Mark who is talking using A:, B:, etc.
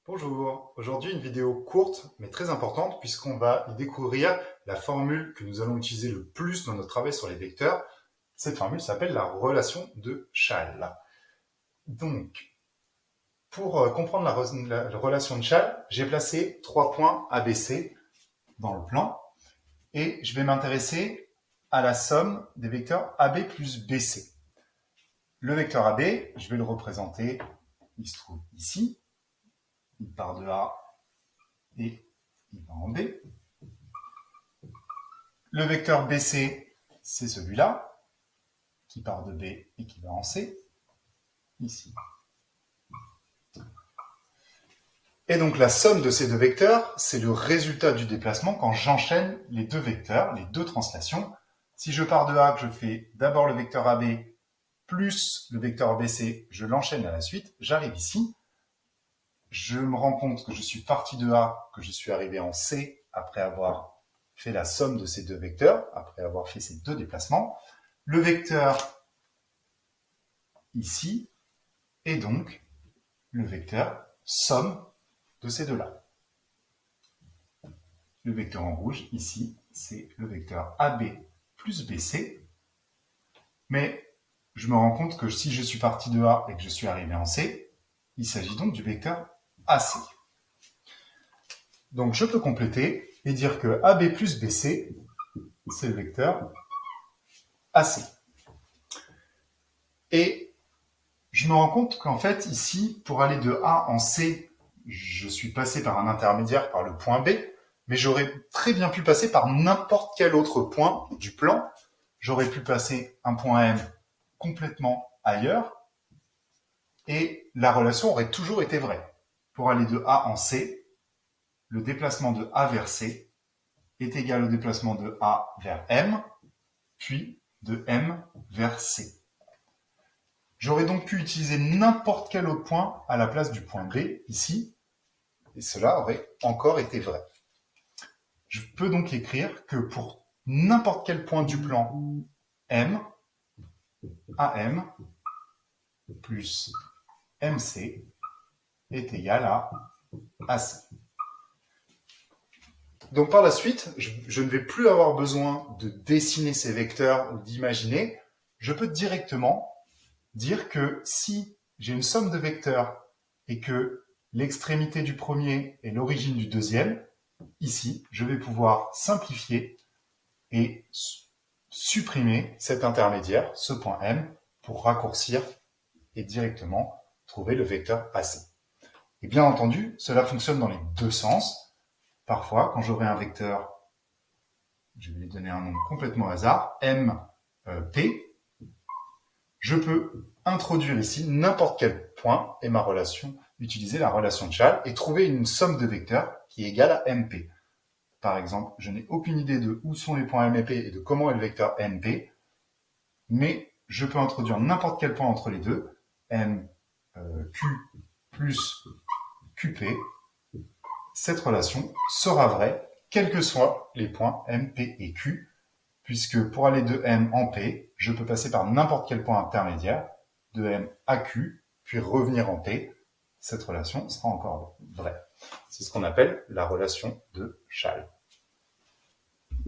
A: Bonjour, aujourd'hui une vidéo courte mais très importante puisqu'on va y découvrir la formule que nous allons utiliser le plus dans notre travail sur les vecteurs. Cette formule s'appelle la relation de Schall. Donc, pour comprendre la relation de Schall, j'ai placé 3 points ABC dans le plan et je vais m'intéresser à la somme des vecteurs AB plus BC. Le vecteur AB, je vais le représenter, il se trouve ici. Il part de A et il va en B. Le vecteur BC, c'est celui-là, qui part de B et qui va en C, ici. Et donc la somme de ces deux vecteurs, c'est le résultat du déplacement quand j'enchaîne les deux vecteurs, les deux translations. Si je pars de A, que je fais d'abord le vecteur AB plus le vecteur BC, je l'enchaîne à la suite, j'arrive ici. Je me rends compte que je suis parti de A, que je suis arrivé en C après avoir fait la somme de ces deux vecteurs, après avoir fait ces deux déplacements. Le vecteur ici est donc le vecteur somme de ces deux-là. Le vecteur en rouge, ici, c'est le vecteur AB plus BC. Mais je me rends compte que si je suis parti de A et que je suis arrivé en C, il s'agit donc du vecteur AC. Donc je peux compléter et dire que AB plus BC, c'est le vecteur AC. Et je me rends compte qu'en fait, ici, pour aller de A en C, je suis passé par un intermédiaire, par le point B, mais j'aurais très bien pu passer par n'importe quel autre point du plan. J'aurais pu passer un point M complètement ailleurs, et la relation aurait toujours été vraie. Pour aller de A en C, le déplacement de A vers C est égal au déplacement de A vers M, puis de M vers C. J'aurais donc pu utiliser n'importe quel autre point à la place du point B, ici, et cela aurait encore été vrai. Je peux donc écrire que pour n'importe quel point du plan M, AM plus MC est égal à AC. Donc par la suite, je ne vais plus avoir besoin de dessiner ces vecteurs ou d'imaginer. Je peux directement dire que si j'ai une somme de vecteurs et que l'extrémité du premier est l'origine du deuxième, ici, je vais pouvoir simplifier et supprimer cet intermédiaire, ce point M, pour raccourcir et directement trouver le vecteur AC. Et bien entendu, cela fonctionne dans les deux sens. Parfois, quand j'aurai un vecteur, je vais lui donner un nom complètement au hasard, MP, je peux introduire ici n'importe quel point et utiliser la relation de Schall et trouver une somme de vecteurs qui est égale à MP. Par exemple, je n'ai aucune idée de où sont les points M et P et de comment est le vecteur MP, mais je peux introduire n'importe quel point entre les deux, M, Q plus QP. Cette relation sera vraie, quels que soient les points M, P et Q, puisque pour aller de M en P, je peux passer par n'importe quel point intermédiaire, de M à Q, puis revenir en P. Cette relation sera encore vraie. C'est ce qu'on appelle la relation de Schall.